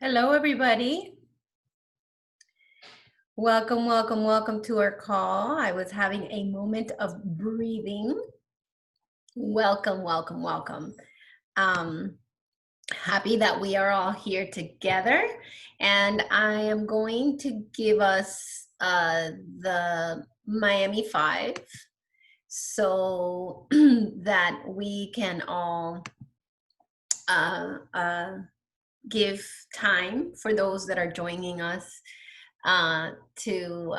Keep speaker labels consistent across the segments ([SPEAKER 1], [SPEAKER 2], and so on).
[SPEAKER 1] Hello, everybody. Welcome, welcome, welcome to our call. I was having a moment of breathing. Welcome, welcome, welcome. Happy that we are all here together. And I am going to give us the Miami 5 so that we can all give time for those that are joining us to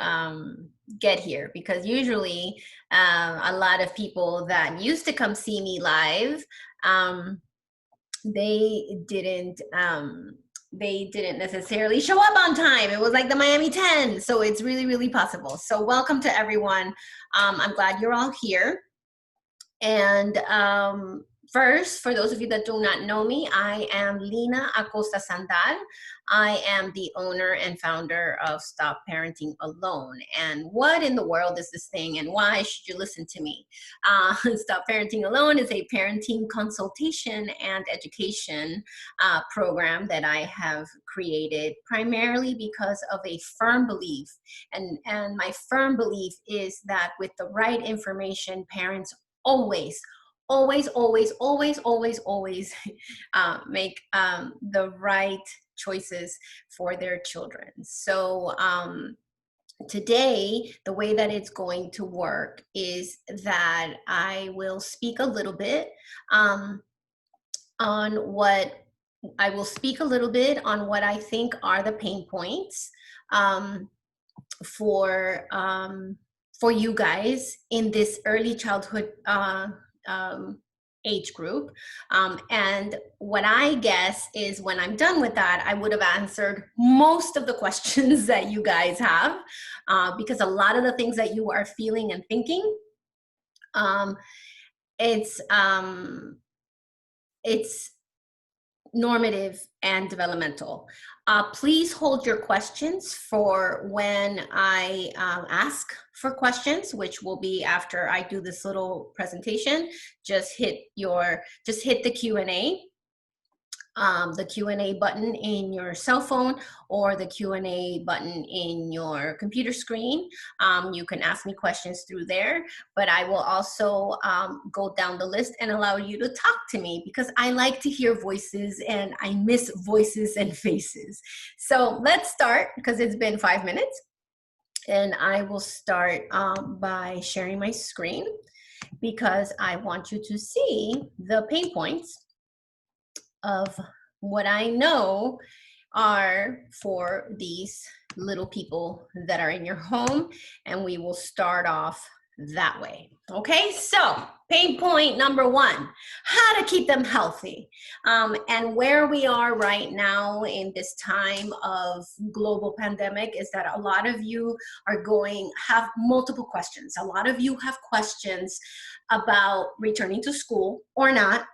[SPEAKER 1] get here, because usually a lot of people that used to come see me live, they didn't necessarily show up on time. It was like the Miami 10, so it's really, really possible. So welcome to everyone. I'm glad you're all here. And first, for those of you that do not know me, I am Lina Acosta Sandaal. I am the owner and founder of Stop Parenting Alone. And what in the world is this thing, and why should you listen to me? Stop Parenting Alone is a parenting consultation and education program that I have created primarily because of a firm belief. And my firm belief is that with the right information, parents always make the right choices for their children. So today, the way that it's going to work is that I will speak a little bit on what I think are the pain points for you guys in this early childhood age group. And what I guess is, when I'm done with that, I would have answered most of the questions that you guys have, because a lot of the things that you are feeling and thinking, it's normative and developmental. Please hold your questions for when I ask for questions, which will be after I do this little presentation. Just hit the Q&A. The Q&A button in your cell phone or the Q&A button in your computer screen. You can ask me questions through there, but I will also go down the list and allow you to talk to me, because I like to hear voices and I miss voices and faces. So let's start, because it's been 5 minutes, and I will start by sharing my screen, because I want you to see the pain points of what I know are for these little people that are in your home, and we will start off that way. Okay, so pain point number 1, how to keep them healthy. And where we are right now in this time of global pandemic is that a lot of you have multiple questions. A lot of you have questions about returning to school or not,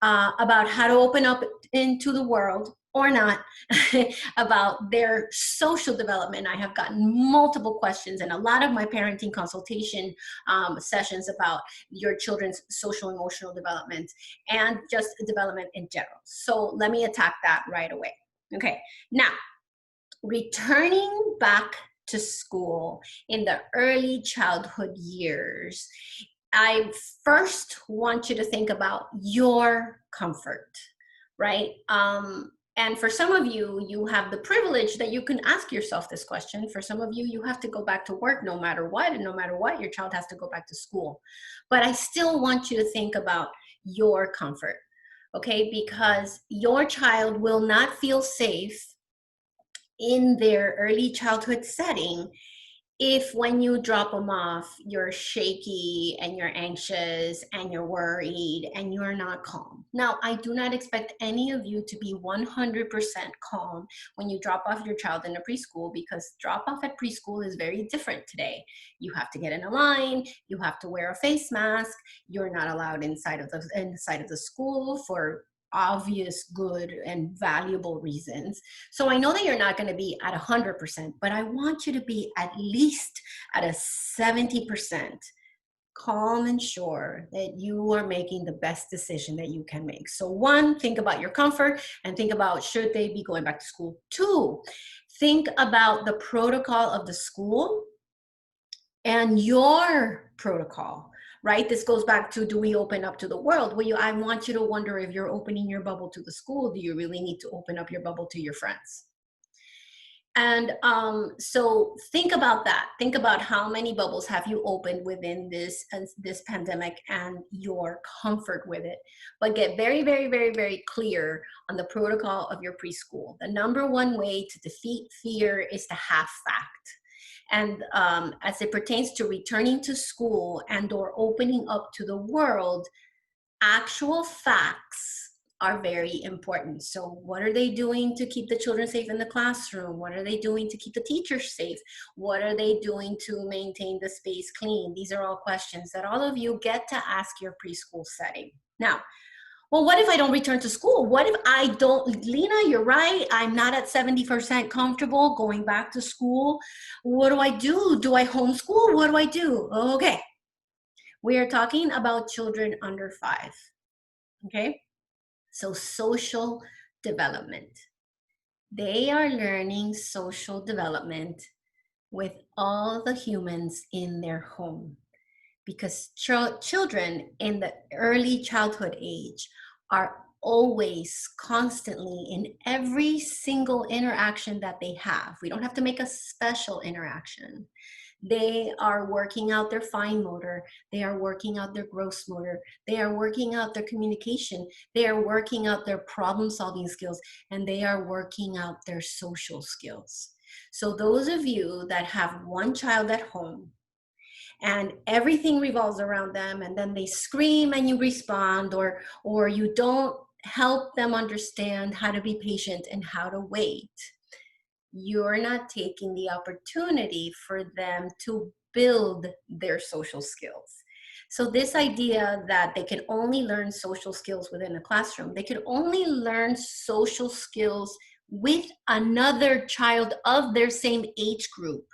[SPEAKER 1] about how to open up into the world or not, about their social development. I have gotten multiple questions and a lot of my parenting consultation sessions about your children's social emotional development and just development in general. So let me attack that right away. Okay, now, returning back to school in the early childhood years, I first want you to think about your comfort, right? And for some of you, you have the privilege that you can ask yourself this question. For some of you, you have to go back to work no matter what, and no matter what, your child has to go back to school. But I still want you to think about your comfort, okay? Because your child will not feel safe in their early childhood setting if when you drop them off, you're shaky and you're anxious and you're worried and you're not calm. Now, I do not expect any of you to be 100% calm when you drop off your child in a preschool, because drop off at preschool is very different today. You have to get in a line, you have to wear a face mask, you're not allowed inside of the school for obvious good and valuable reasons. So I know that you're not going to be at 100%, but I want you to be at least at a 70% calm and sure that you are making the best decision that you can make. So one, think about your comfort and think about, should they be going back to school? Two, think about the protocol of the school and your protocol, right? This goes back to, do we open up to the world? I want you to wonder, if you're opening your bubble to the school, do you really need to open up your bubble to your friends? And so think about that. Think about how many bubbles have you opened within this pandemic and your comfort with it. But get very, very, very, very clear on the protocol of your preschool. The number one way to defeat fear is to have fact. And as it pertains to returning to school and or opening up to the world, actual facts are very important. So what are they doing to keep the children safe in the classroom? What are they doing to keep the teachers safe? What are they doing to maintain the space clean? These are all questions that all of you get to ask your preschool setting. Now, well, what if I don't return to school? What if I don't, Lina, you're right, I'm not at 70% comfortable going back to school. What do I do? Do I homeschool? What do I do? Okay, we are talking about children under 5, okay? So social development. They are learning social development with all the humans in their home, because children in the early childhood age are always constantly in every single interaction that they have. We don't have to make a special interaction. They are working out their fine motor. They are working out their gross motor. They are working out their communication. They are working out their problem solving skills, and they are working out their social skills. So those of you that have one child at home and everything revolves around them, and then they scream and you respond, or you don't help them understand how to be patient and how to wait, you're not taking the opportunity for them to build their social skills. So this idea that they can only learn social skills within a classroom, they can only learn social skills with another child of their same age group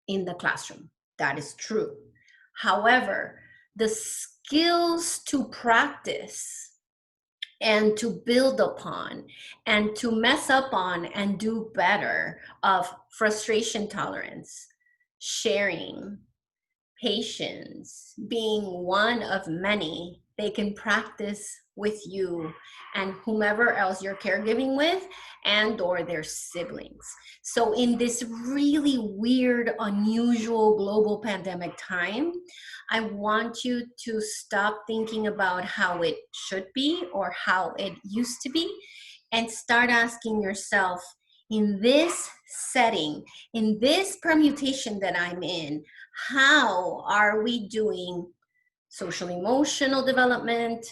[SPEAKER 1] in the classroom. That is true. However, the skills to practice and to build upon and to mess up on and do better of frustration tolerance, sharing, patience, being one of many, they can practice with you and whomever else you're caregiving with and or their siblings. So in this really weird, unusual global pandemic time, I want you to stop thinking about how it should be or how it used to be, and start asking yourself, in this setting, in this permutation that I'm in, how are we doing social emotional development,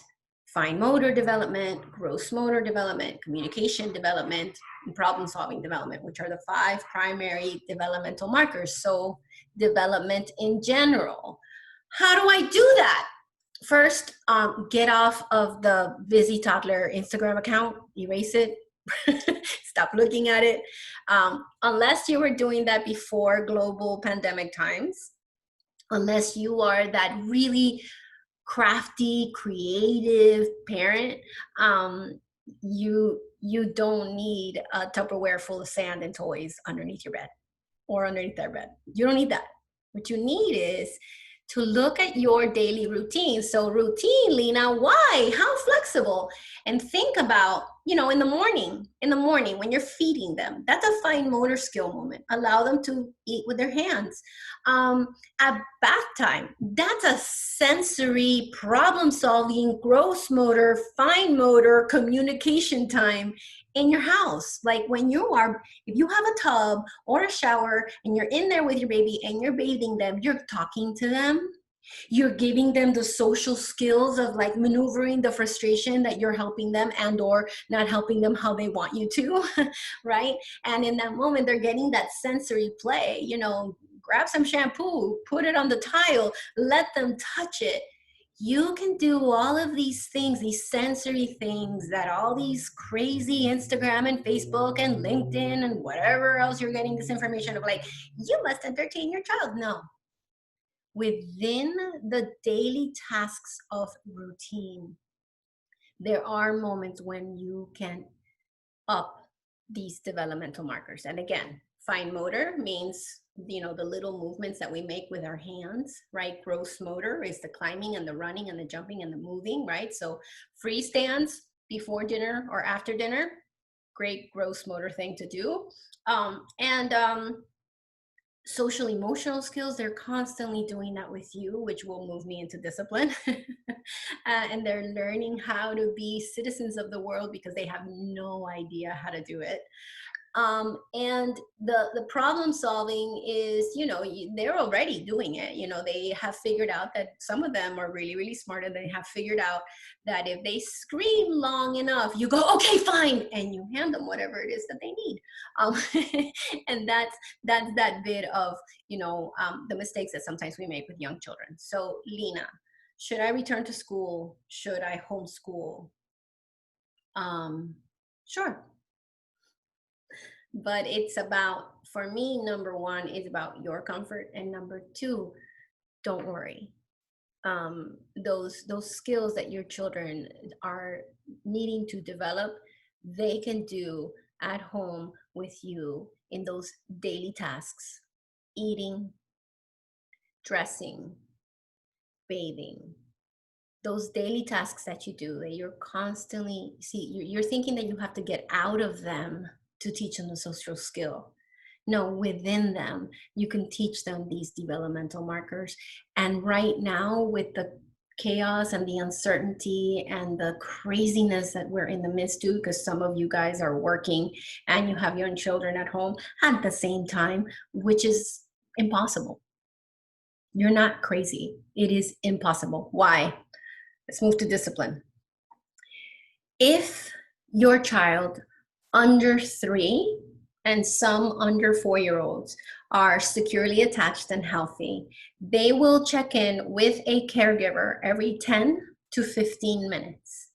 [SPEAKER 1] fine motor development, gross motor development, communication development, and problem solving development, which are the 5 primary developmental markers. So development in general. How do I do that? First, get off of the Busy Toddler Instagram account, erase it, stop looking at it. Unless you were doing that before global pandemic times, unless you are that really crafty, creative parent, you don't need a Tupperware full of sand and toys underneath your bed or underneath their bed. You don't need that. What you need is to look at your daily routine. So routine, Lina, why? How flexible? And think about, in the morning when you're feeding them, that's a fine motor skill moment. Allow them to eat with their hands. At bath time, that's a sensory problem solving, gross motor, fine motor communication time in your house. Like if you have a tub or a shower and you're in there with your baby and you're bathing them, you're talking to them. You're giving them the social skills of like maneuvering the frustration that you're helping them and or not helping them how they want you to, right? And in that moment, they're getting that sensory play, grab some shampoo, put it on the tile, let them touch it. You can do all of these things, these sensory things that all these crazy Instagram and Facebook and LinkedIn and whatever else you're getting this information of, like, you must entertain your child. No. within the daily tasks of routine, there are moments when you can up these developmental markers. And again, fine motor means, you know, the little movements that we make with our hands, right? Gross motor is the climbing and the running and the jumping and the moving, right? So free stands before dinner or after dinner, great gross motor thing to do. And social emotional skills, they're constantly doing that with you, which will move me into discipline. And they're learning how to be citizens of the world because they have no idea how to do it. And the problem solving is, you know, they're already doing it. You know, they have figured out that some of them are really, really smart, and they have figured out that if they scream long enough, you go, okay, fine, and you hand them whatever it is that they need. And that's that bit of, you know, the mistakes that sometimes we make with young children. So, Lina, should I return to school? Should I homeschool? Sure. But it's about, for me, number one is about your comfort, and number two, don't worry. Those skills that your children are needing to develop, they can do at home with you in those daily tasks: eating, dressing, bathing. Those daily tasks that you do, that you're constantly, see, you're thinking that you have to get out of them to teach them the social skill. No, within them, you can teach them these developmental markers. And right now, with the chaos and the uncertainty and the craziness that we're in the midst of, because some of you guys are working and you have young children at home at the same time, which is impossible. You're not crazy. It is impossible. Why? Let's move to discipline. If your child under 3 and some under 4-year-olds are securely attached and healthy, they will check in with a caregiver every 10 to 15 minutes.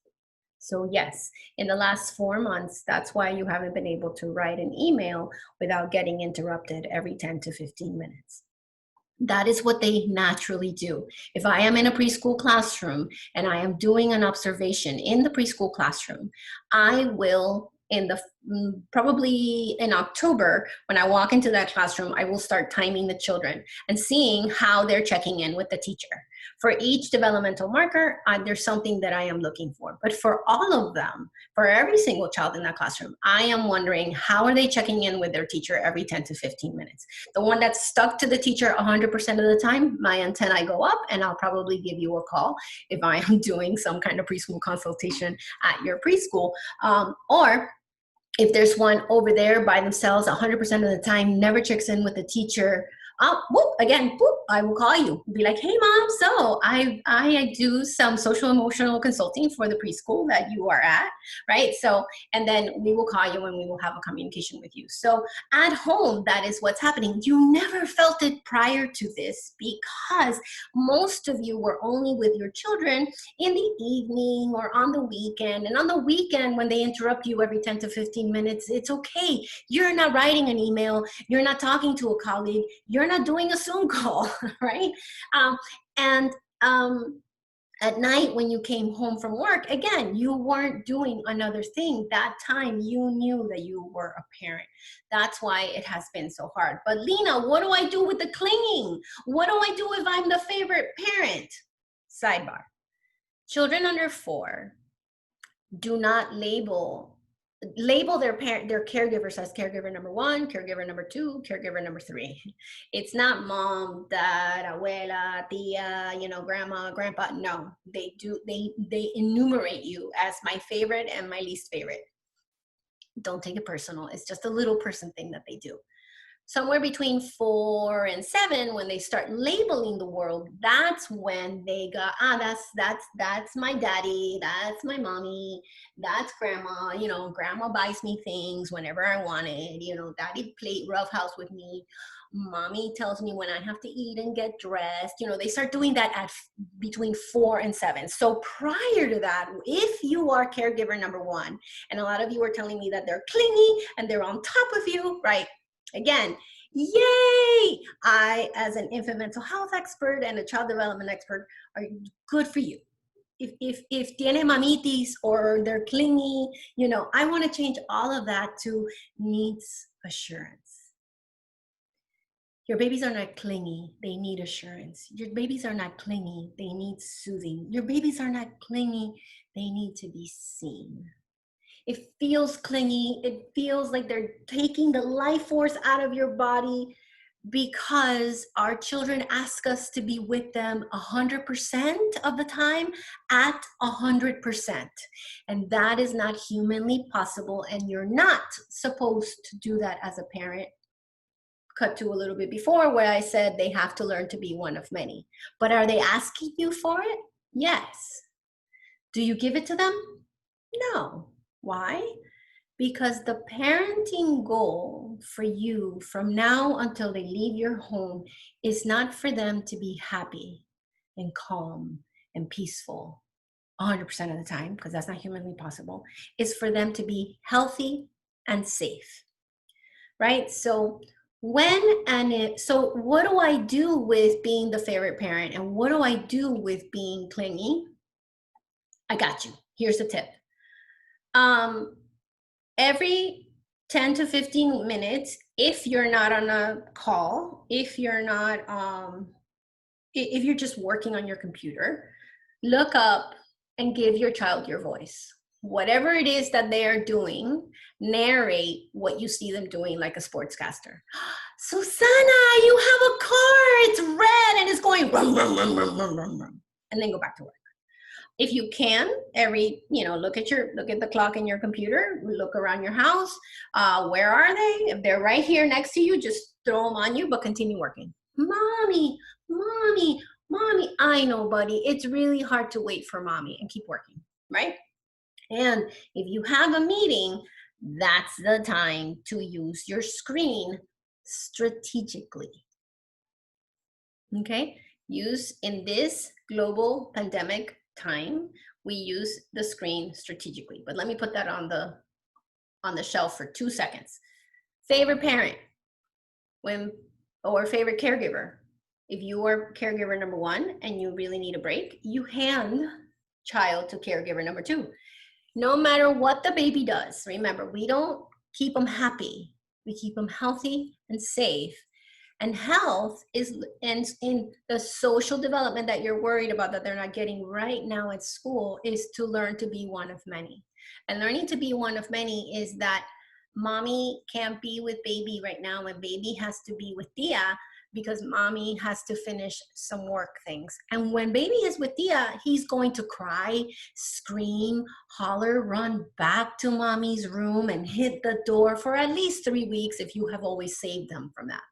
[SPEAKER 1] So yes, in the last 4 months, that's why you haven't been able to write an email without getting interrupted every 10 to 15 minutes. That is what they naturally do. If I am in a preschool classroom and I am doing an observation in the preschool classroom, I will, in the probably in October, when I walk into that classroom, I will start timing the children and seeing how they're checking in with the teacher. For each developmental marker, there's something that I am looking for. But for all of them, for every single child in that classroom, I am wondering, how are they checking in with their teacher every 10 to 15 minutes? The one that's stuck to the teacher 100% of the time, my antennae go up, and I'll probably give you a call if I am doing some kind of preschool consultation at your preschool. Or if there's one over there by themselves 100% of the time, never checks in with the teacher, I will call you, be like, hey mom, so I do some social emotional consulting for the preschool that you are at, right? So, and then we will call you and we will have a communication with you. So at home, that is what's happening. You never felt it prior to this because most of you were only with your children in the evening or on the weekend. And on the weekend, when they interrupt you every 10 to 15 minutes, it's okay. You're not writing an email. You're not talking to a colleague. You're not doing a Zoom call, right? At night when you came home from work, again, you weren't doing another thing. That time you knew that you were a parent. That's why it has been so hard. But Lina, what do I do with the clinging? What do I do if I'm the favorite parent? Sidebar. Children under 4 do not label their caregivers as caregiver number 1, caregiver number 2, caregiver number 3. It's not mom, dad, abuela, tia, grandma, grandpa. No, they enumerate you as my favorite and my least favorite. Don't take it personal. It's just a little person thing that they do. Somewhere between 4 and 7, when they start labeling the world, that's when they go, that's my daddy, that's my mommy, that's grandma. Grandma buys me things whenever I want it. Daddy played roughhouse with me. Mommy tells me when I have to eat and get dressed. They start doing that at between 4 and 7. So prior to that, if you are caregiver number 1, and a lot of you are telling me that they're clingy and they're on top of you, right? Again, Yay! I, as an infant mental health expert and a child development expert, are good for you. If tiene mamitis or they're clingy, you know, I want to change all of that to needs assurance. Your babies are not clingy, they need assurance. Your babies are not clingy, they need soothing. Your babies are not clingy, they need to be seen. It feels clingy, it feels like they're taking the life force out of your body, because our children ask us to be with them 100% of the time at 100%. And that is not humanly possible, and you're not supposed to do that as a parent. Cut to a little bit before where I said they have to learn to be one of many. But are they asking you for it? Yes. Do you give it to them? No. Why? Because the parenting goal for you from now until they leave your home is not for them to be happy and calm and peaceful 100% of the time, because that's not humanly possible. It's for them to be healthy and safe, right? So so what do I do with being the favorite parent, and what do I do with being clingy? I got you. Here's the tip. Every 10 to 15 minutes, if you're not on a call, if you're not, if you're just working on your computer, look up and give your child your voice. Whatever it is that they are doing, narrate what you see them doing like a sportscaster. Susana, you have a car, it's red and it's going rum, rum, rum, rum, rum, rum, rum. And then go back to work. If you can, look at the clock in your computer, look around your house. Where are they? If they're right here next to you, just throw them on you, but continue working. Mommy, mommy, mommy. I know, buddy. It's really hard to wait for mommy and keep working, right? And if you have a meeting, that's the time to use your screen strategically. Okay? Use in this global pandemic time, we use the screen strategically. But let me put that on the shelf for 2 seconds. Favorite parent, or favorite caregiver. If you are caregiver number 1 and you really need a break, you hand child to caregiver number 2. No matter what the baby does, remember, we don't keep them happy. We keep them healthy and safe. And health is in the social development that you're worried about that they're not getting right now at school, is to learn to be one of many. And learning to be one of many is that mommy can't be with baby right now, and baby has to be with Tia because mommy has to finish some work things. And when baby is with Tia, he's going to cry, scream, holler, run back to mommy's room and hit the door for at least 3 weeks if you have always saved them from that.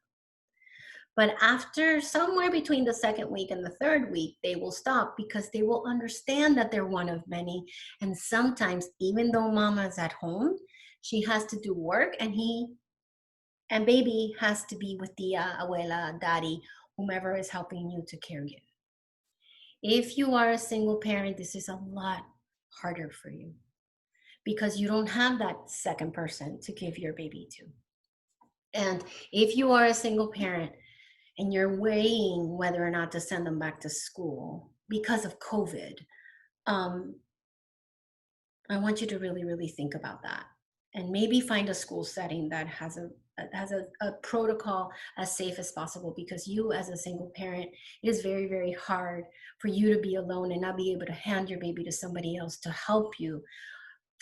[SPEAKER 1] But after somewhere between the 2nd week and the 3rd week, they will stop because they will understand that they're one of many. And sometimes, even though mama's at home, she has to do work, and baby has to be with tia, abuela, daddy, whomever is helping you to caregive. If you are a single parent, this is a lot harder for you because you don't have that second person to give your baby to. And if you are a single parent, and you're weighing whether or not to send them back to school because of COVID, I want you to really, really think about that, and maybe find a school setting that has a protocol as safe as possible, because you as a single parent, it is very, very hard for you to be alone and not be able to hand your baby to somebody else to help you,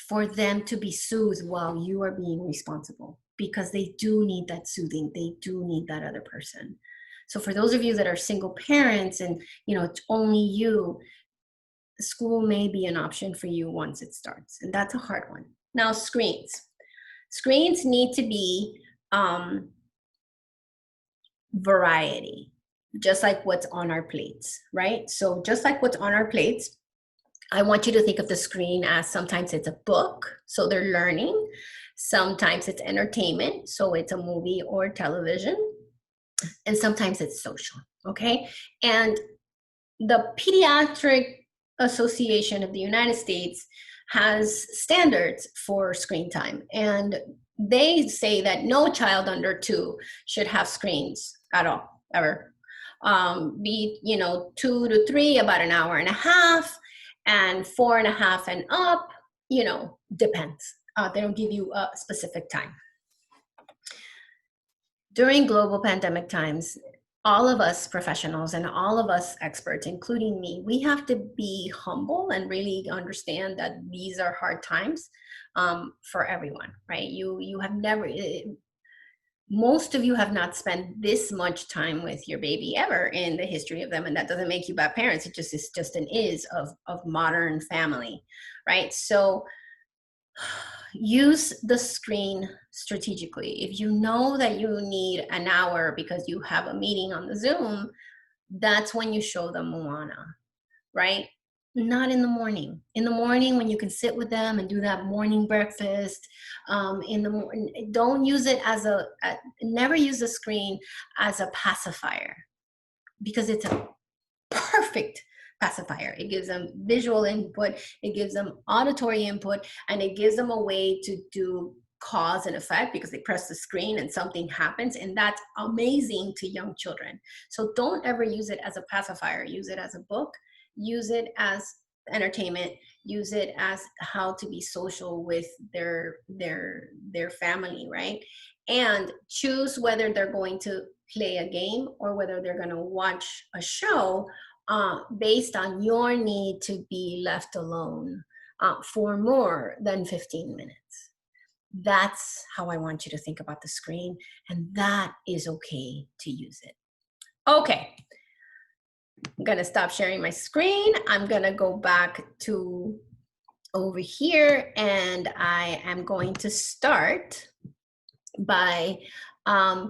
[SPEAKER 1] for them to be soothed while you are being responsible, because they do need that soothing. They do need that other person. So for those of you that are single parents and it's only you, school may be an option for you once it starts, and that's a hard one. Now, screens need to be variety, just like what's on our plates, right? So just like what's on our plates, I want you to think of the screen as sometimes it's a book, so they're learning. Sometimes it's entertainment, so it's a movie or television. And sometimes it's social, okay? And the Pediatric Association of the United States has standards for screen time. And they say that no child under 2 should have screens at all, ever. Be, 2 to 3, about an hour and a half, and 4.5 and up, depends. They don't give you a specific time. During global pandemic times, all of us professionals and all of us experts, including me, we have to be humble and really understand that these are hard times for everyone, right? You have never, most of you have not spent this much time with your baby ever in the history of them, and that doesn't make you bad parents. It just is just an is of modern family, right? So use the screen strategically. If you know that you need an hour because you have a meeting on the Zoom, that's when you show them Moana, right? Not in the morning. In the morning, when you can sit with them and do that morning breakfast, in the morning, don't use it as never use the screen as a pacifier, because it's a perfect pacifier. It gives them visual input, it gives them auditory input, and it gives them a way to do cause and effect, because they press the screen and something happens, and that's amazing to young children. So don't ever use it as a pacifier. Use it as a book, use it as entertainment, use it as how to be social with their family, right? And choose whether they're going to play a game or whether they're going to watch a show based on your need to be left alone for more than 15 minutes. That's how I want you to think about the screen, and that is okay to use it. Okay, I'm gonna stop sharing my screen. I'm gonna go back to over here, and I am going to start by,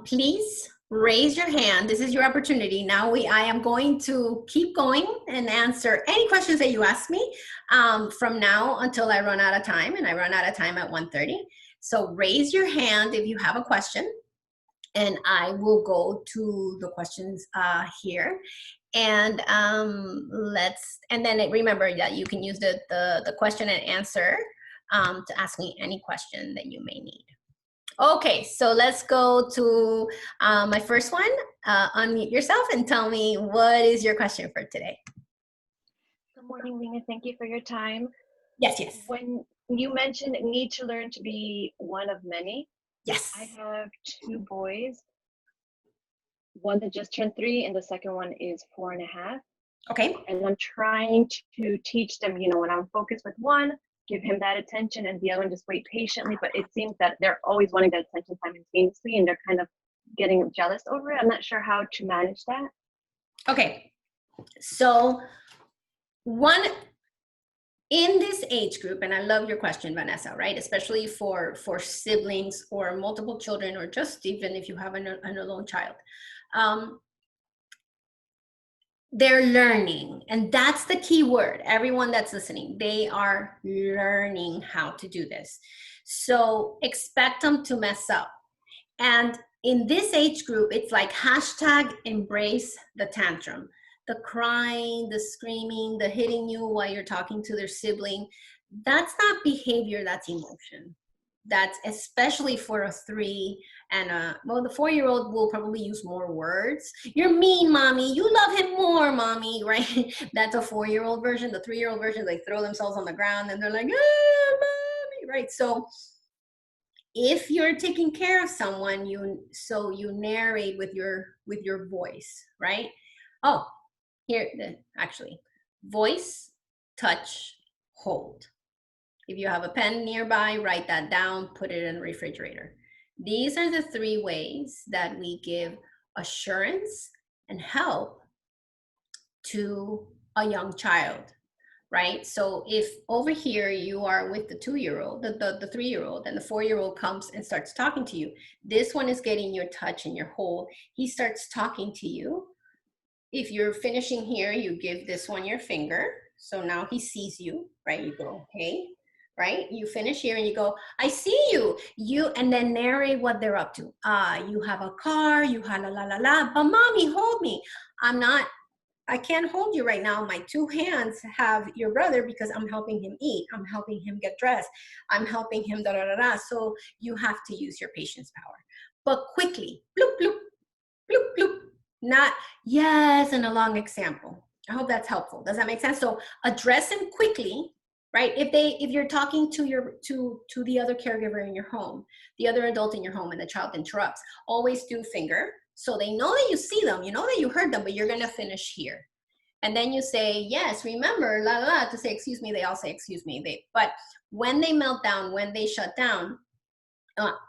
[SPEAKER 1] please raise your hand. This is your opportunity. Now I am going to keep going and answer any questions that you ask me from now until I run out of time, and I run out of time at 1:30. So raise your hand if you have a question, and I will go to the questions here. And and then remember that you can use the question and answer to ask me any question that you may need. Okay, so let's go to my first one. Unmute yourself and tell me, what is your question for today?
[SPEAKER 2] Good morning, Lina. Thank you for your time.
[SPEAKER 1] Yes, yes.
[SPEAKER 2] When you mentioned need to learn to be one of many,
[SPEAKER 1] yes,
[SPEAKER 2] I have 2 boys. One that just turned 3, and the second one is 4.5.
[SPEAKER 1] Okay.
[SPEAKER 2] And I'm trying to teach them, when I'm focused with one, give him that attention, and the other one just wait patiently. But it seems that they're always wanting that attention simultaneously, and they're kind of getting jealous over it. I'm not sure how to manage that.
[SPEAKER 1] Okay, so in this age group, and I love your question, Vanessa, right? Especially for siblings or multiple children, or just even if you have an alone child. They're learning, and that's the key word. Everyone that's listening, they are learning how to do this. So expect them to mess up. And in this age group, it's like #embrace the tantrum. The crying, the screaming, the hitting you while you're talking to their sibling. That's not behavior, that's emotion. That's especially for a 3 and the 4-year-old will probably use more words. You're mean, mommy. You love him more, mommy, right? That's a 4-year-old version. The 3-year-old version, they throw themselves on the ground and they're like, mommy, right? So if you're taking care of someone, you narrate with your voice, right? Oh, here, actually, voice, touch, hold. If you have a pen nearby, write that down, put it in the refrigerator. These are the 3 ways that we give assurance and help to a young child, right? So if over here you are with the 2-year-old, the 3-year-old, and the 4-year-old comes and starts talking to you, this one is getting your touch and your hold. He starts talking to you. If you're finishing here, you give this one your finger. So now he sees you, right? You go, hey, right? You finish here and you go, I see you. And then narrate what they're up to. You have a car, you have la la la la, but mommy, hold me. I'm not I can't hold you right now. My two hands have your brother because I'm helping him eat. I'm helping him get dressed. I'm helping him da da da da. So you have to use your patience power, but quickly, bloop, bloop, bloop, bloop, not yes, and a long example. I hope that's helpful. Does that make sense? So address them quickly, right? If you're talking to the other caregiver in your home, the other adult in your home, and the child interrupts, always do finger. So they know that you see them, you know that you heard them, but you're gonna finish here. And then you say, yes, remember, la la la, to say excuse me, they all say excuse me. But when they melt down, when they shut down,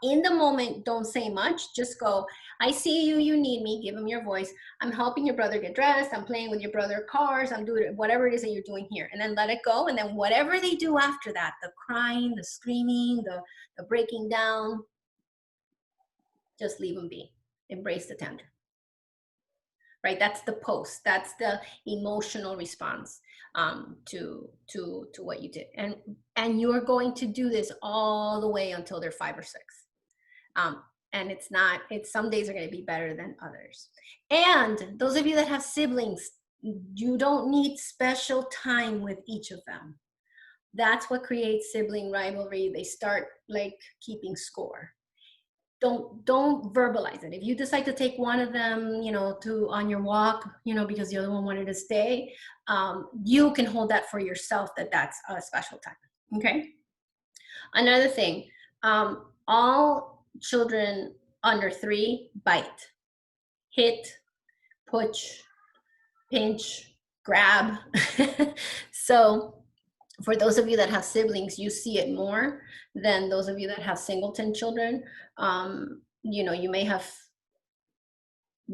[SPEAKER 1] in the moment, don't say much. Just go, I see you, you need me. Give them your voice. I'm helping your brother get dressed. I'm playing with your brother cars. I'm doing whatever it is that you're doing here. And then let it go. And then whatever they do after that, the crying, the screaming, the breaking down, just leave them be. Embrace the tender. Right? That's the post. That's the emotional response to what you did. And you're going to do this all the way until they're 5 or 6. And it's some days are going to be better than others. And those of you that have siblings, you don't need special time with each of them. That's what creates sibling rivalry. They start like keeping score. Don't verbalize it. If you decide to take one of them, on your walk, because the other one wanted to stay, you can hold that for yourself, that's a special time. Okay. Another thing, all children under 3 bite, hit, push, pinch, grab. So for those of you that have siblings, you see it more than those of you that have singleton children. You may have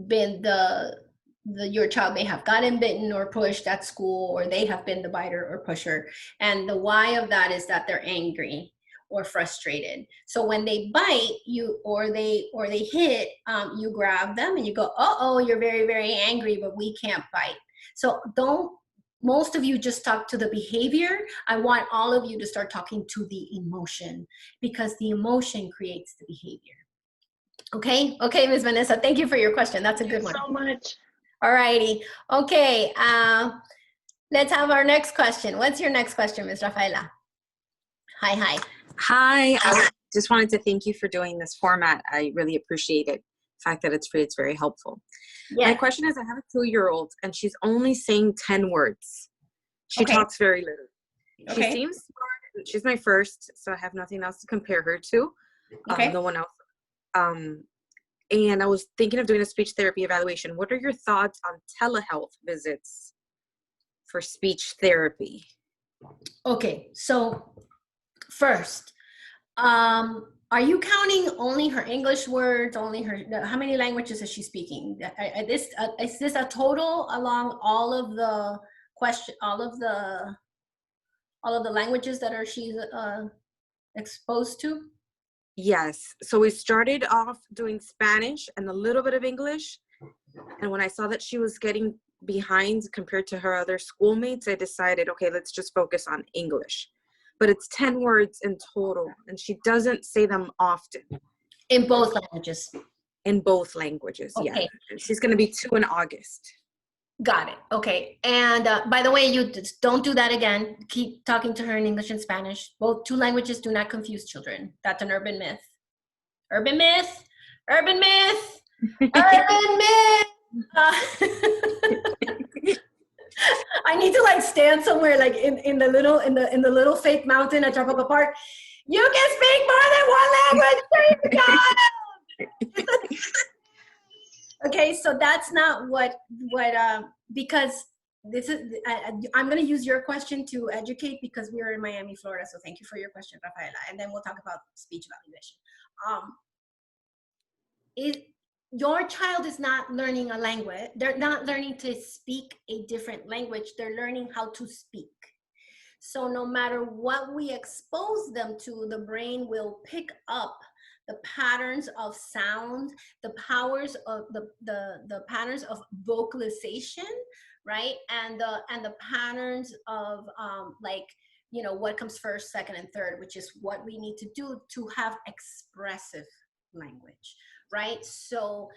[SPEAKER 1] been your child may have gotten bitten or pushed at school, or they have been the biter or pusher. And the why of that is that they're angry or frustrated. So when they bite you or they hit, you grab them and you go, oh, you're very, very angry, but we can't bite. So most of you just talk to the behavior. I want all of you to start talking to the emotion, because the emotion creates the behavior. Okay, Ms. Vanessa, thank you for your question. That's a good one.
[SPEAKER 2] Thank you so much.
[SPEAKER 1] All righty. Okay, let's have our next question. What's your next question, Ms. Rafaela? Hi.
[SPEAKER 3] Hi, I just wanted to thank you for doing this format. I really appreciate it. The fact that it's free, it's very helpful.
[SPEAKER 1] Yeah.
[SPEAKER 3] My question is, I have a 2-year-old and she's only saying 10 words. She talks very little.
[SPEAKER 1] Okay.
[SPEAKER 3] She seems smart. She's my first, so I have nothing else to compare her to.
[SPEAKER 1] Okay.
[SPEAKER 3] No one else. And I was thinking of doing a speech therapy evaluation. What are your thoughts on telehealth visits for speech therapy?
[SPEAKER 1] Okay, so first, are you counting only her English words, only how many languages is she speaking? Is this a total along all of the languages that she's exposed to?
[SPEAKER 3] Yes. So we started off doing Spanish and a little bit of English. And when I saw that she was getting behind compared to her other schoolmates, I decided, okay, let's just focus on English. But it's 10 words in total, and she doesn't say them often.
[SPEAKER 1] In both languages?
[SPEAKER 3] In both languages,
[SPEAKER 1] okay.
[SPEAKER 3] Yeah. She's going to be 2 in August.
[SPEAKER 1] Got it. Okay. And by the way, you don't do that again. Keep talking to her in English and Spanish. Both 2 languages do not confuse children. That's an urban myth. Urban myth. Urban myth. Urban myth. I need to stand somewhere in the little fake mountain at Tropical Park. You can speak more than 1 language. There you go. Okay, so that's not what because this is, I'm going to use your question to educate, because we are in Miami, Florida. So thank you for your question, Rafaela. And then we'll talk about speech evaluation. Your child is not learning a language. They're not learning to speak a different language. They're learning how to speak. So no matter what we expose them to, the brain will pick up the patterns of sound, the powers of the patterns of vocalization, right? And the patterns of what comes first, second, and third, which is what we need to do to have expressive language, right? So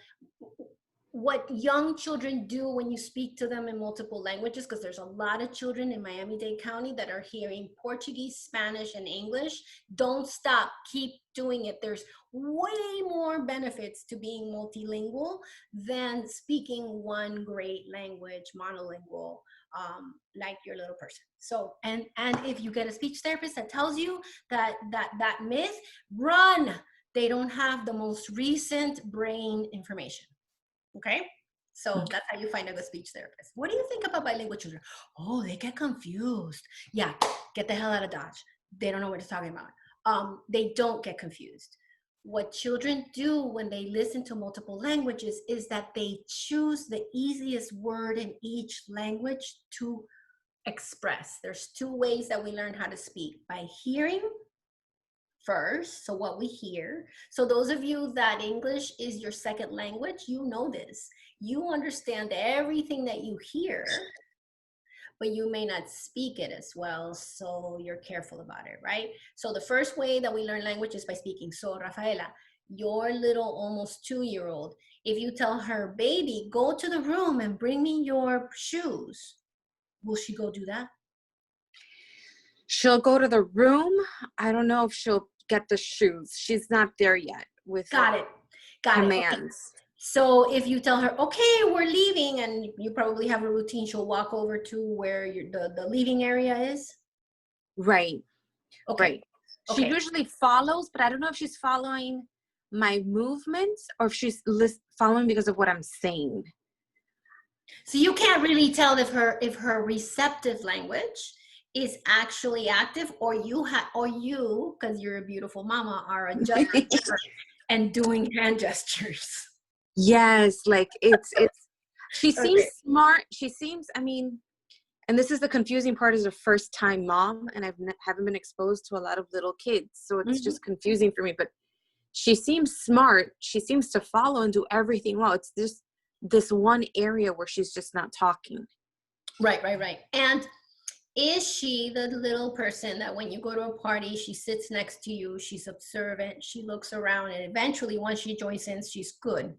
[SPEAKER 1] what young children do when you speak to them in multiple languages, because there's a lot of children in Miami-Dade County that are hearing Portuguese, Spanish, and English. Don't stop, keep doing it. There's way more benefits to being multilingual than speaking one great language, monolingual, like your little person. So, and if you get a speech therapist that tells you that myth, run. They don't have the most recent brain information. Okay, so that's how you find a good speech therapist. What do you think about bilingual children? Oh, they get confused. Yeah, get the hell out of Dodge. They don't know what it's talking about. They don't get confused. What children do when they listen to multiple languages is that they choose the easiest word in each language to express. There's two ways that we learn how to speak: by hearing first, so what we hear. So those of you that English is your second language, you know this. You understand everything that you hear, but you may not speak it as well, so you're careful about it, right? So the first way that we learn language is by speaking. So Rafaela, your little almost 2-year-old, if you tell her, baby, go to the room and bring me your shoes, will she go do that?
[SPEAKER 3] She'll go to the room. I don't know if she'll get the shoes. She's not there yet with
[SPEAKER 1] Got it.
[SPEAKER 3] commands.
[SPEAKER 1] Okay. So if you tell her, okay, we're leaving, and you probably have a routine, she'll walk over to where the leaving area is.
[SPEAKER 3] Right.
[SPEAKER 1] Okay.
[SPEAKER 3] Right. She
[SPEAKER 1] Okay.
[SPEAKER 3] usually follows, but I don't know if she's following my movements or if she's following because of what I'm saying.
[SPEAKER 1] So you can't really tell if her receptive language is actually active, or you because you're a beautiful mama, are adjusting her and doing hand gestures.
[SPEAKER 3] Yes, like it's she seems
[SPEAKER 1] Okay.
[SPEAKER 3] smart. She seems, I mean, and this is the confusing part, as a first time mom, and haven't been exposed to a lot of little kids, so it's just confusing for me, but she seems smart. She seems to follow and do everything well. It's just this one area where she's just not talking.
[SPEAKER 1] Right. And is she the little person that when you go to a party, she sits next to you, she's observant, she looks around, and eventually once she joins in, she's good?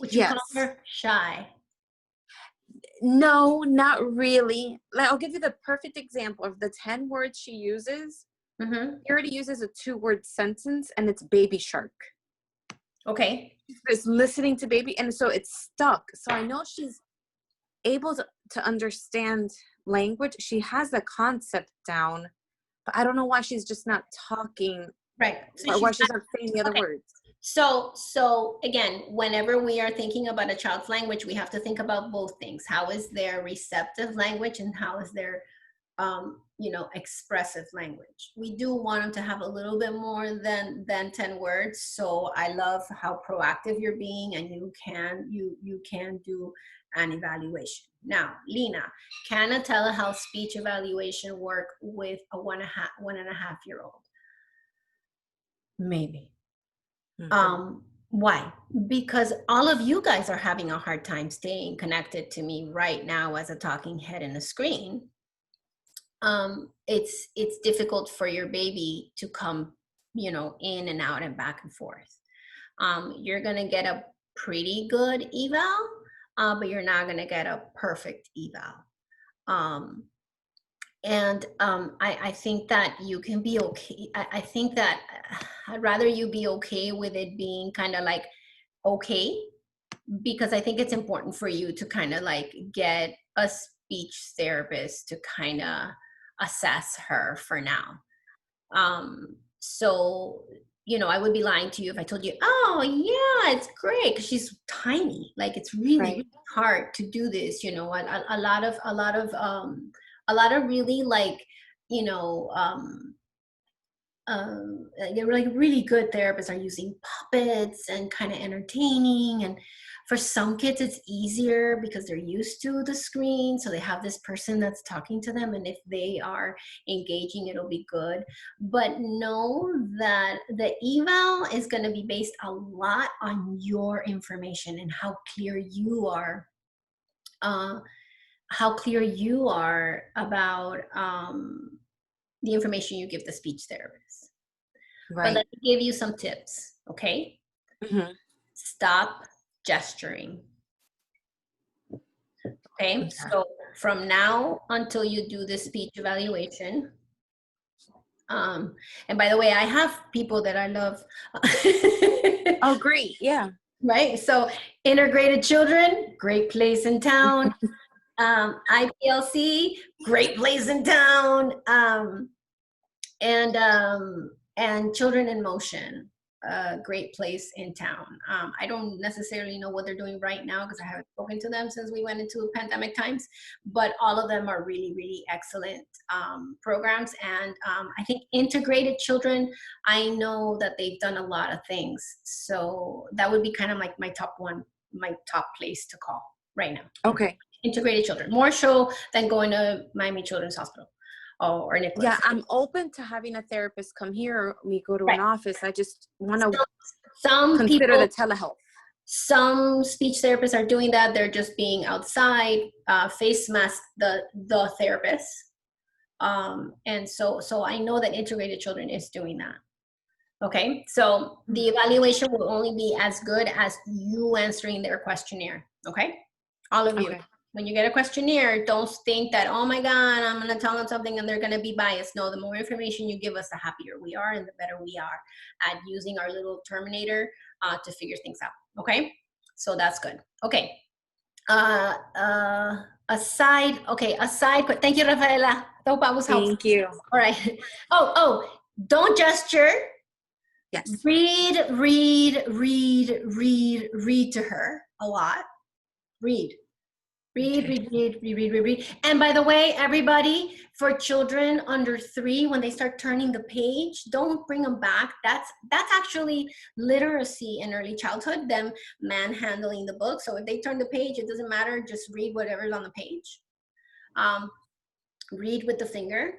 [SPEAKER 1] Would you call her shy?
[SPEAKER 3] No, not really. I'll give you the perfect example of the 10 words she uses. She already uses a 2-word sentence, and it's baby shark.
[SPEAKER 1] Okay.
[SPEAKER 3] She's listening to baby, and so it's stuck. So I know she's able to understand language. She has the concept down, but I don't know why she's just not talking.
[SPEAKER 1] Right. So
[SPEAKER 3] Or why she's not saying the other words.
[SPEAKER 1] So again, whenever we are thinking about a child's language, we have to think about both things. How is their receptive language, and how is their expressive language? We do want them to have a little bit more than 10 words. So I love how proactive you're being, and you can do an evaluation. Now, Lina, can a telehealth speech evaluation work with a 1.5-year-old? Maybe. Why? Because all of you guys are having a hard time staying connected to me right now as a talking head in a screen. It's difficult for your baby to come, in and out and back and forth. You're gonna get a pretty good eval, but you're not gonna get a perfect eval. I think that you can be okay. I think that I'd rather you be okay with it being kind of like okay, because I think it's important for you to kind of like get a speech therapist to kind of assess her for now. So, I would be lying to you if I told you, oh yeah, it's great, because she's tiny. Like, it's really, really hard to do this. A lot of really like, they're like really good therapists are using puppets and kind of entertaining. And for some kids, it's easier because they're used to the screen. So they have this person that's talking to them. And if they are engaging, it'll be good. But know that the eval is going to be based a lot on your information and how clear you are. About the information you give the speech therapist. Right. But let me give you some tips, okay? Stop gesturing. Okay, so from now until you do the speech evaluation, and by the way, I have people that I love.
[SPEAKER 3] Oh, great. Yeah.
[SPEAKER 1] Right, so integrated children, great place in town. IPLC, great place in town. And Children in Motion, a great place in town. I don't necessarily know what they're doing right now because I haven't spoken to them since we went into pandemic times, but all of them are really, really excellent programs. And I think Integrated Children, I know that they've done a lot of things. So that would be kind of like my top place to call right now.
[SPEAKER 3] Okay.
[SPEAKER 1] Integrated Children, more so than going to Miami Children's Hospital. Or Nicholas.
[SPEAKER 3] Yeah, I'm open to having a therapist come here or we go to an office. I just want to consider the telehealth.
[SPEAKER 1] Some speech therapists are doing that. They're just being outside, face mask the therapist. And so I know that Integrated Children is doing that. Okay, so the evaluation will only be as good as you answering their questionnaire. Okay, all of you.
[SPEAKER 3] Okay.
[SPEAKER 1] When you get a questionnaire, don't think that, oh my God, I'm going to tell them something and they're going to be biased. No, the more information you give us, the happier we are and the better we are at using our little Terminator to figure things out. Okay, so that's good. Okay. Aside, thank you, Rafaela.
[SPEAKER 3] Thank you.
[SPEAKER 1] All right. Oh, don't gesture.
[SPEAKER 3] Yes.
[SPEAKER 1] Read to her a lot. Read. And by the way, everybody, for children under 3, when they start turning the page, don't bring them back. That's actually literacy in early childhood, them manhandling the book. So if they turn the page, it doesn't matter. Just read whatever's on the page. Read with the finger.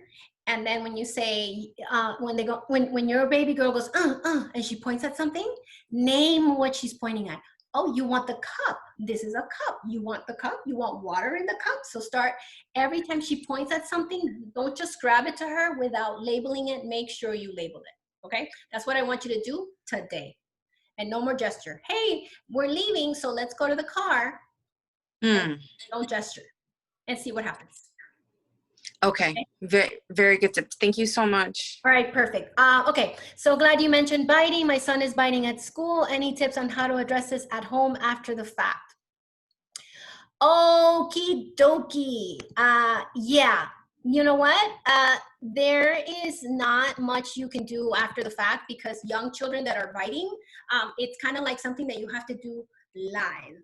[SPEAKER 1] And then when you say, when your baby girl goes, and she points at something, name what she's pointing at. Oh, you want the cup. This is a cup. You want the cup. You want water in the cup. So start, every time she points at something, don't just grab it to her without labeling it. Make sure you label it. Okay? That's what I want you to do today. And no more gesture. Hey, we're leaving, so let's go to the car. Don't gesture. And see what happens.
[SPEAKER 3] Okay. Very, very good tips. Thank you so much.
[SPEAKER 1] All right, perfect. Okay, so glad you mentioned biting. My son is biting at school. Any tips on how to address this at home after the fact? Okie dokie. Yeah, you know what? There is not much you can do after the fact because young children that are biting, it's kind of like something that you have to do live,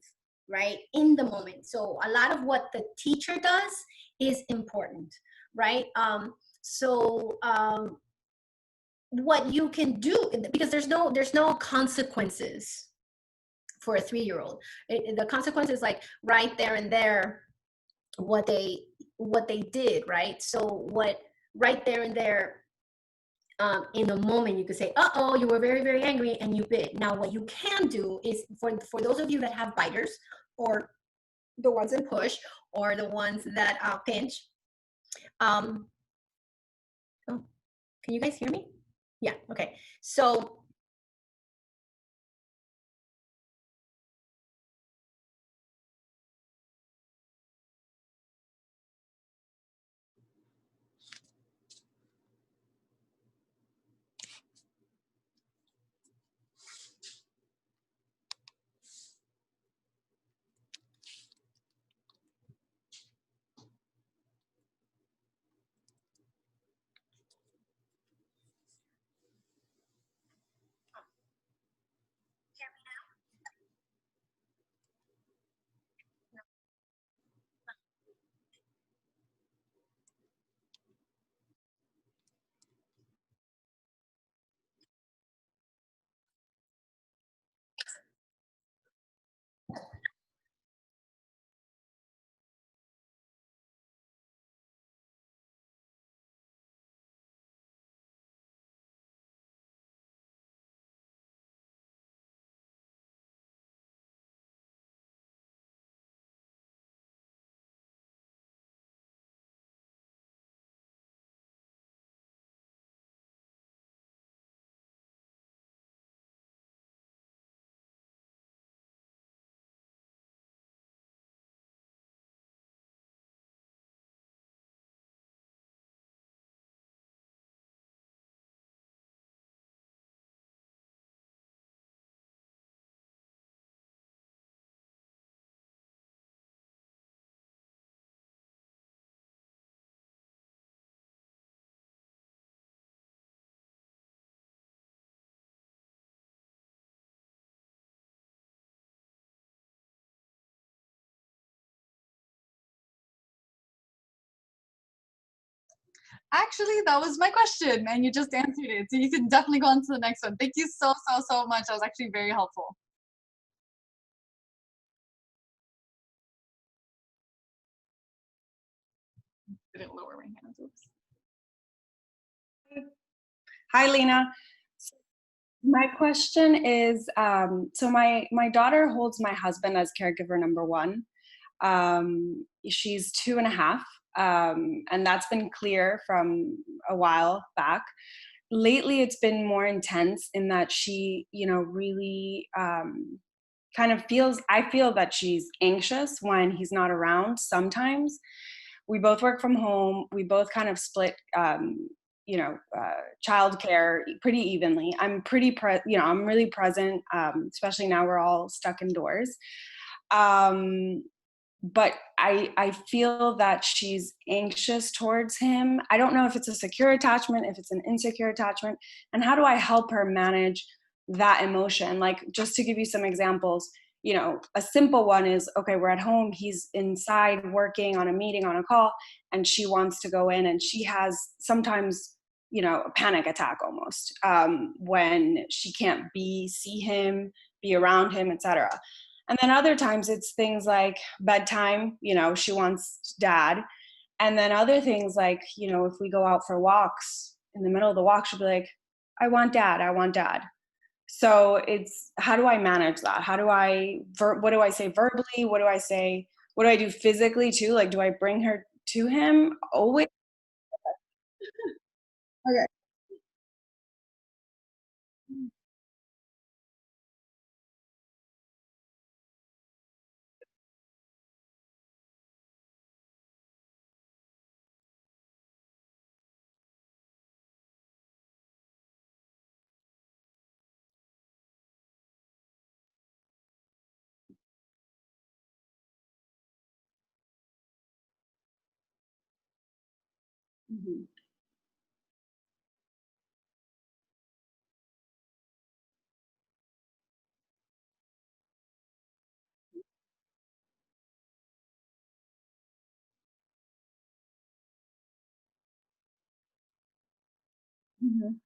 [SPEAKER 1] right? In the moment. So a lot of what the teacher does is important, right? What you can do, because there's no consequences for a 3-year-old. The consequence is like right there and there what they did, right? So what right there and there in the moment you could say, uh-oh, you were very, very angry and you bit. Now what you can do is for those of you that have biters or the ones that push or the ones that pinch, oh, can you guys hear me? Yeah, okay. So
[SPEAKER 4] Actually, that was my question, and you just answered it. So you can definitely go on to the next one. Thank you so, so, so much. That was actually very helpful. Didn't lower my hands. Oops.
[SPEAKER 5] Hi, Lina. My question is, so my daughter holds my husband as caregiver number one. She's 2.5, and that's been clear from a while back. Lately, it's been more intense in that she, really kind of I feel that she's anxious when he's not around sometimes. We both work from home. We both kind of split, childcare pretty evenly. I'm really present, especially now we're all stuck indoors. But I feel that she's anxious towards him. I don't know if it's a secure attachment, if it's an insecure attachment, and how do I help her manage that emotion? Like, just to give you some examples, a simple one is, okay, we're at home, he's inside working on a meeting, on a call, and she wants to go in, and she has sometimes, a panic attack almost, when she can't see him, be around him, etc. And then other times it's things like bedtime, she wants dad. And then other things like, if we go out for walks, in the middle of the walk, she'll be like, I want dad, I want dad. So it's, how do I manage that? What do I say verbally? What do I say? What do I do physically too? Like, do I bring her to him always? Okay. Mm-hmm. Mm-hmm.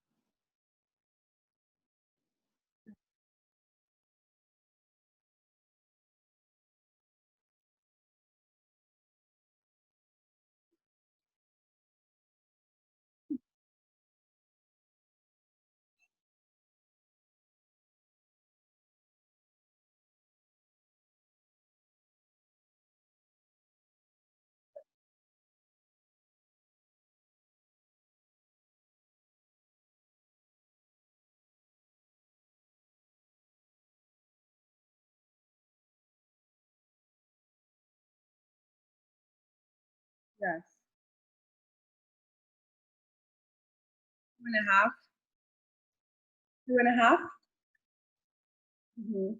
[SPEAKER 5] Yes. 2.5. 2.5. Mm-hmm.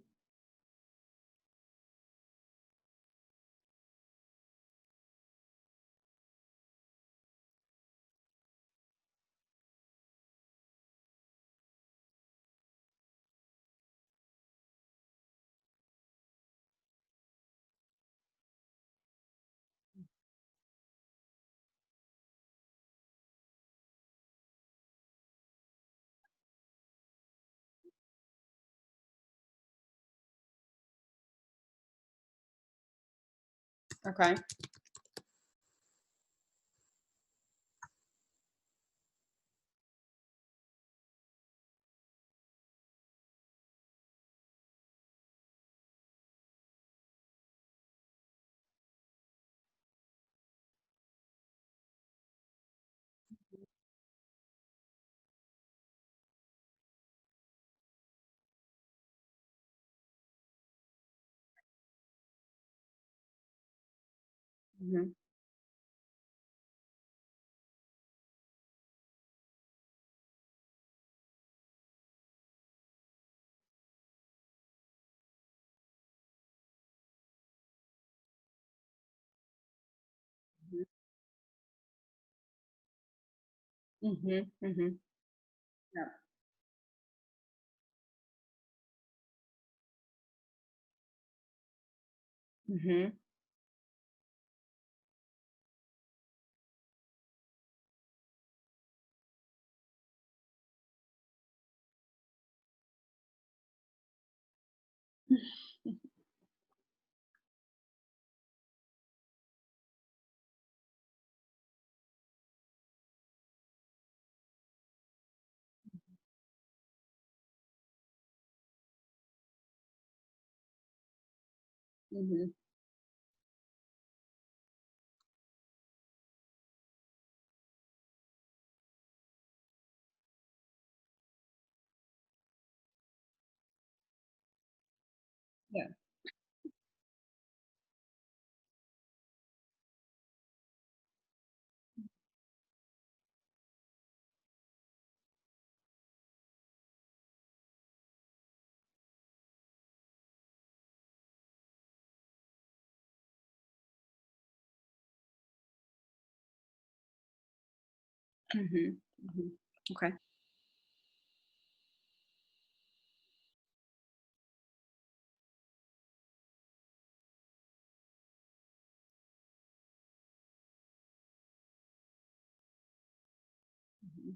[SPEAKER 5] Okay. Mm-hmm. Mm-hmm. Mm-hmm. Yeah. Mm-hmm. Mm-hmm. Yeah. Mm-hmm. Mm-hmm. Okay. Mhm.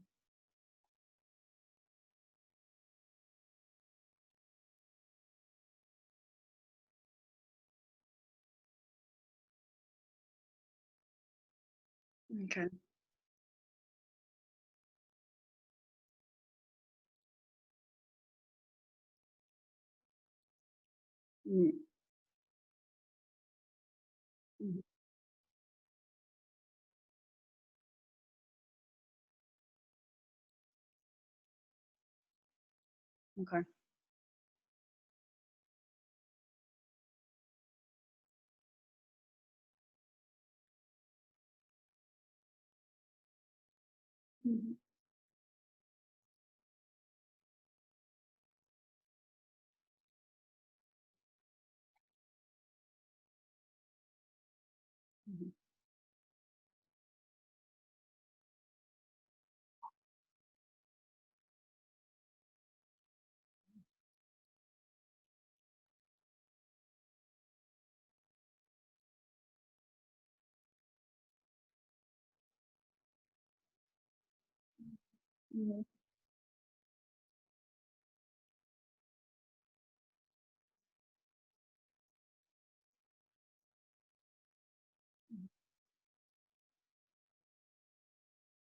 [SPEAKER 5] Okay. Mm. Mhm. Okay. Mhm. Mhm. Mhm.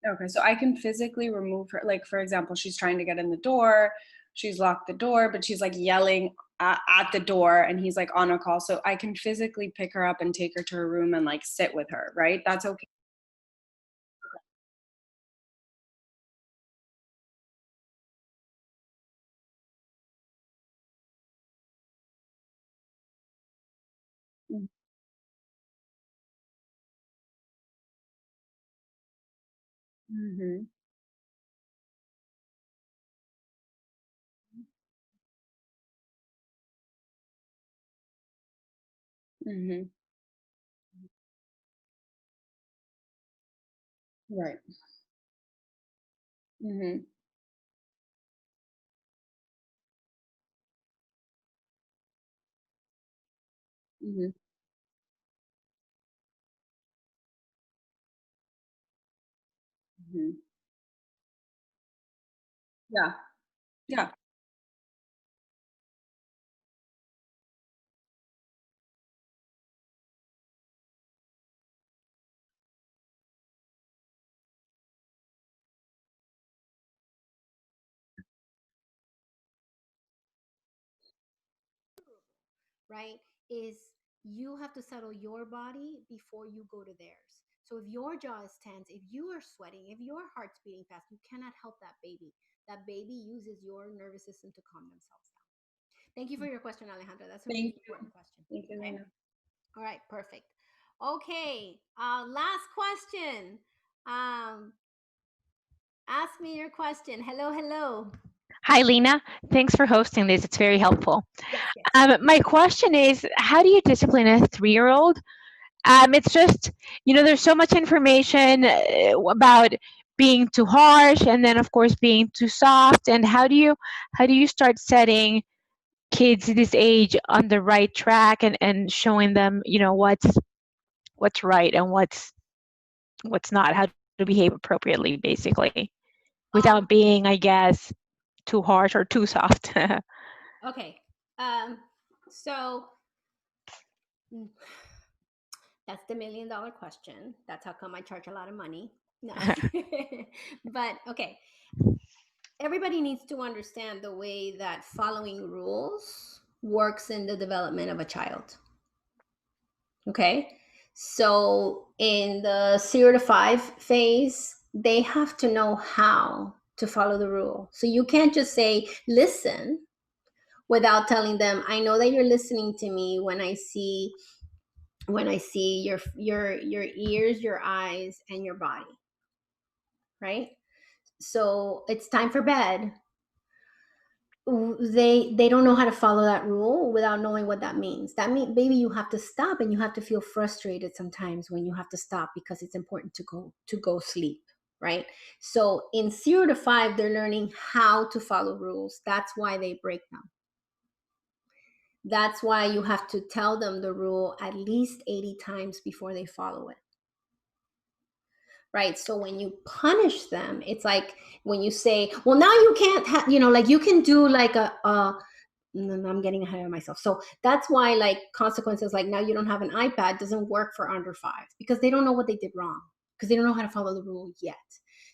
[SPEAKER 5] Okay, so I can physically remove her. Like, for example, she's trying to get in the door. She's locked the door, but she's like yelling at the door, and he's like on a call. So I can physically pick her up and take her to her room and like sit with her, right? That's okay. Mm-hmm. Mm-hmm. Right. Mm-hmm. Mm-hmm. Mm-hmm. Yeah. Yeah.
[SPEAKER 1] Right? Is you have to settle your body before you go to theirs. So if your jaw is tense, if you are sweating, if your heart's beating fast, you cannot help that baby. That baby uses your nervous system to calm themselves down. Thank you for your question, Alejandra. That's a
[SPEAKER 5] Thank
[SPEAKER 1] really
[SPEAKER 5] you.
[SPEAKER 1] important question.
[SPEAKER 5] Thank you,
[SPEAKER 1] Okay.
[SPEAKER 5] Lina.
[SPEAKER 1] All right. Perfect. Okay. Last question. Um, ask me your question. Hello, hello.
[SPEAKER 6] Hi, Lena. Thanks for hosting this. It's very helpful.
[SPEAKER 1] Yes, yes.
[SPEAKER 6] My question is, how do you discipline a 3-year-old? It's just, there's so much information about being too harsh, and then of course being too soft. And how do you start setting kids this age on the right track, and showing them, what's right and what's not, how to behave appropriately, basically,
[SPEAKER 1] Um,
[SPEAKER 6] without being, I guess, too harsh or too soft.
[SPEAKER 1] okay. Um, so mm, that's the $1 million question. That's how come I charge a lot of money. No, but okay. Everybody needs to understand the way that following rules works in the development of a child. Okay. So in the 0 to 5 phase, they have to know how to follow the rule. So you can't just say, listen, without telling them, I know that you're listening to me when I see your ears, your eyes, and your body. Right? So it's time for bed. They don't know how to follow that rule without knowing what that means. That means maybe you have to stop, and you have to feel frustrated sometimes when you have to stop because it's important to go sleep, right? So in 0 to 5, they're learning how to follow rules. That's why they break them. That's why you have to tell them the rule at least 80 times before they follow it. Right. So when you punish them, it's like when you say, well, now you can't have, like you can do like I'm getting ahead of myself. So that's why like consequences, like now you don't have an iPad, doesn't work for under 5 because they don't know what they did wrong, because they don't know how to follow the rule yet.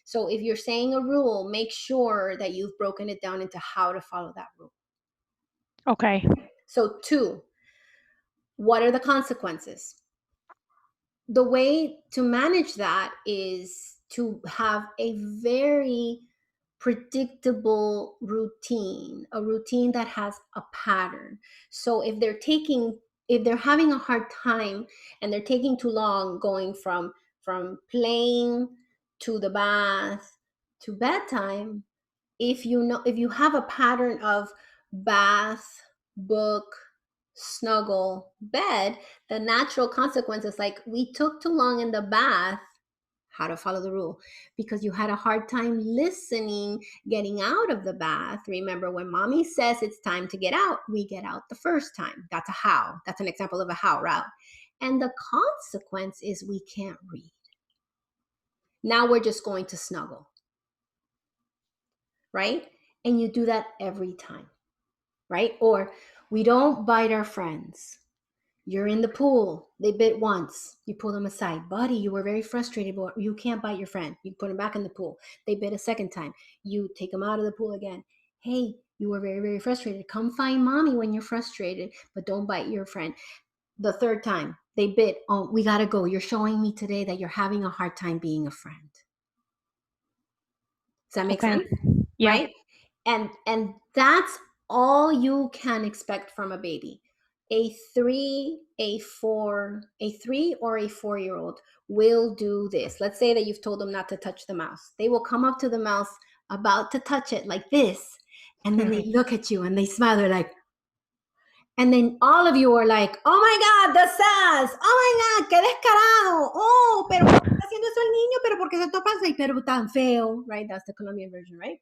[SPEAKER 1] So if you're saying a rule, make sure that you've broken it down into how to follow that rule.
[SPEAKER 6] Okay.
[SPEAKER 1] So 2, what are the consequences? The way to manage that is to have a very predictable routine, a routine that has a pattern. So if they're having a hard time and they're taking too long going from playing to the bath to bedtime, if you have a pattern of bath, book, snuggle, bed, the natural consequence is like, we took too long in the bath, how to follow the rule, because you had a hard time listening, getting out of the bath. Remember, when mommy says it's time to get out, we get out the first time. That's a how. That's an example of a how route. And the consequence is we can't read. Now we're just going to snuggle. Right? And you do that every time. Right? Or we don't bite our friends. You're in the pool. They bit once. You pull them aside. Buddy, you were very frustrated, but you can't bite your friend. You put them back in the pool. They bit a second time. You take them out of the pool again. Hey, you were very, very frustrated. Come find mommy when you're frustrated, but don't bite your friend. The third time, they bit. Oh, we got to go. You're showing me today that you're having a hard time being a friend. Does that make sense?
[SPEAKER 6] Yeah.
[SPEAKER 1] Right? And that's all you can expect from a baby. A 3, a 4, a 3 or a 4-year-old will do this. Let's say that you've told them not to touch the mouse. They will come up to the mouse, about to touch it like this. And then they look at you and they smile. They're like, and then all of you are like, oh my God, the sass. Oh my God, qué descarado. Oh, pero ¿por qué está haciendo eso el niño? Pero ¿por qué se topa así? Pero tan feo, right? That's the Colombian version, right?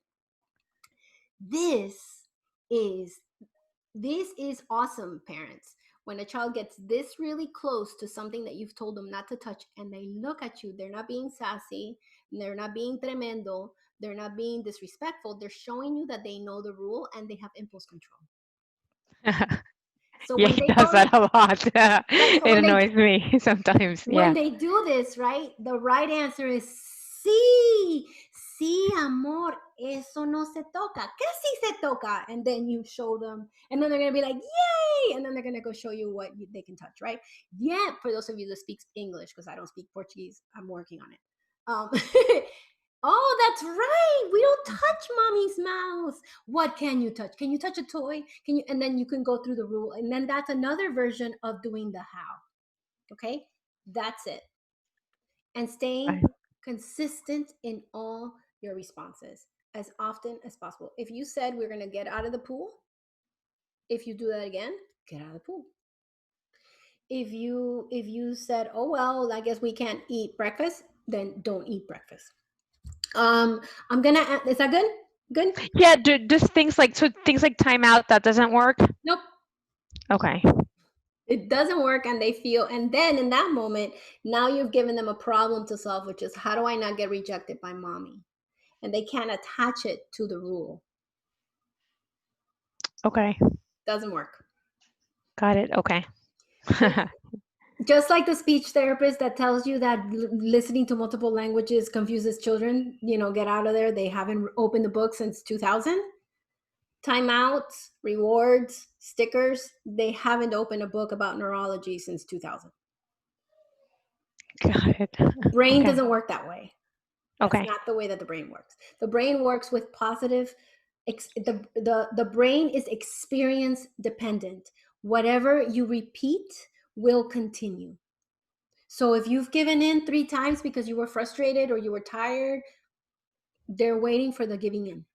[SPEAKER 1] This is awesome, parents. When a child gets this really close to something that you've told them not to touch and they look at you, they're not being sassy, they're not being tremendo, they're not being disrespectful, they're showing you that they know the rule and they have impulse control. So
[SPEAKER 6] Yeah,
[SPEAKER 1] when
[SPEAKER 6] he
[SPEAKER 1] they
[SPEAKER 6] does that a lot.
[SPEAKER 1] right, so
[SPEAKER 6] It annoys me sometimes.
[SPEAKER 1] when
[SPEAKER 6] Yeah.
[SPEAKER 1] they do this, right, the right answer is sí, sí, amor, eso no se toca. ¿Qué sí se toca? And then you show them, and then they're going to be like, yay! And then they're going to go show you what they can touch, right? Yeah, for those of you that speak English, because I don't speak Portuguese, I'm working on it. Oh, that's right. We don't touch mommy's mouse. What can you touch? Can you touch a toy? Can you? And then you can go through the rule. And then that's another version of doing the how. Okay? That's it. And staying consistent in all your responses as often as possible. If you said we're going to get out of the pool, if you do that again, get out of the pool. If you said, oh well, I guess we can't eat breakfast, then don't eat breakfast. I'm gonna. Is that good? Good.
[SPEAKER 6] Yeah. Just things like timeout, that doesn't work.
[SPEAKER 1] Nope.
[SPEAKER 6] Okay.
[SPEAKER 1] It doesn't work, and they feel. And then in that moment, now you've given them a problem to solve, which is, how do I not get rejected by mommy? And they can't attach it to the rule.
[SPEAKER 6] Okay.
[SPEAKER 1] Doesn't work.
[SPEAKER 6] Got it. Okay.
[SPEAKER 1] Just like the speech therapist that tells you that listening to multiple languages confuses children, get out of there. They haven't opened the book since 2000. Timeouts, rewards, stickers. They haven't opened a book about neurology since 2000.
[SPEAKER 6] Got it.
[SPEAKER 1] Brain
[SPEAKER 6] Okay.
[SPEAKER 1] doesn't work that way. That's
[SPEAKER 6] Okay.
[SPEAKER 1] not the way that the brain works. The brain works with positive, the brain is experience dependent. Whatever you repeat will continue. So if you've given in 3 times because you were frustrated or you were tired, they're waiting for the giving in.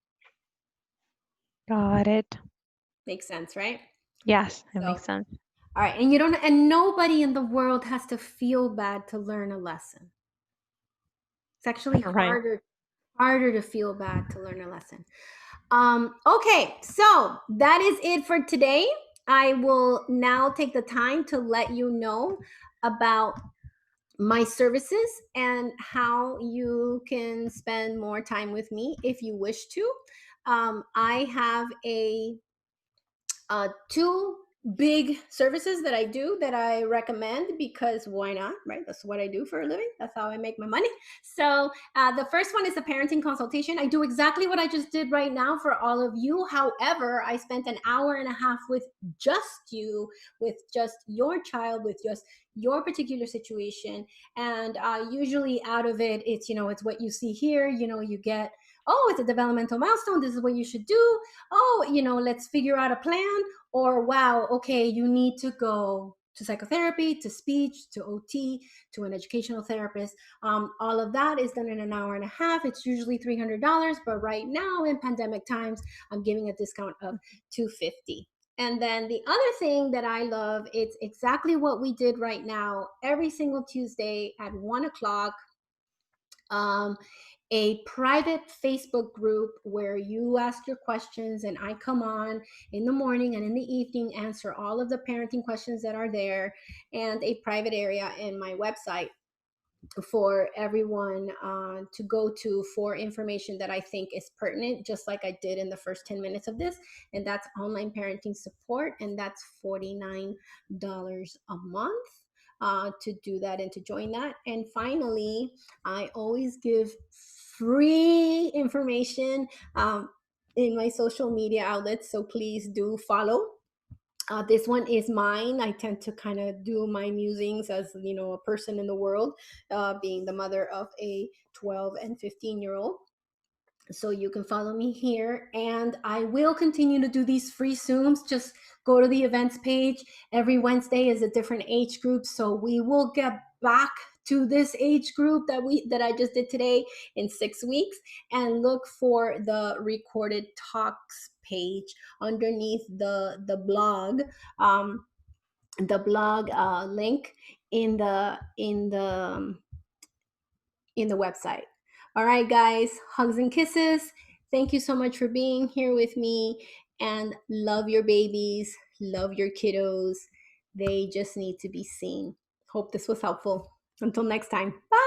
[SPEAKER 6] Got it.
[SPEAKER 1] Makes sense, right?
[SPEAKER 6] Yes, it
[SPEAKER 1] So,
[SPEAKER 6] makes sense.
[SPEAKER 1] all right, and nobody in the world has to feel bad to learn a lesson. It's actually
[SPEAKER 6] Right.
[SPEAKER 1] harder to feel bad to learn a lesson. Okay, so that is it for today. I will now take the time to let you know about my services and how you can spend more time with me if you wish to. I have two big services that I do that I recommend because why not, right? That's what I do for a living. That's how I make my money. So the first one is a parenting consultation. I do exactly what I just did right now for all of you. However, I spent an hour and a half with just you, with just your child, with just your particular situation. And usually out of it, it's, it's what you see here. You get, oh, it's a developmental milestone. This is what you should do. Oh, let's figure out a plan. Or, wow, okay, you need to go to psychotherapy, to speech, to OT, to an educational therapist. All of that is done in an hour and a half. It's usually $300, but right now in pandemic times, I'm giving a discount of $250. And then the other thing that I love, it's exactly what we did right now every single Tuesday at 1:00. A private Facebook group where you ask your questions and I come on in the morning and in the evening, answer all of the parenting questions that are there, and a private area in my website for everyone to go to for information that I think is pertinent, just like I did in the first 10 minutes of this. And that's online parenting support. And that's $49 a month to do that and to join that. And finally, I always give free information in my social media outlets. So please do follow. This one is mine. I tend to kind of do my musings as, a person in the world, being the mother of a 12 and 15-year-old. So you can follow me here, and I will continue to do these free Zooms. Just go to the events page. Every Wednesday is a different age group. So we will get back to this age group that I just did today in 6 weeks, and look for the recorded talks page underneath the blog, link in the website. All right, guys, hugs and kisses. Thank you so much for being here with me, and love your babies, love your kiddos. They just need to be seen. Hope this was helpful. Until next time, bye.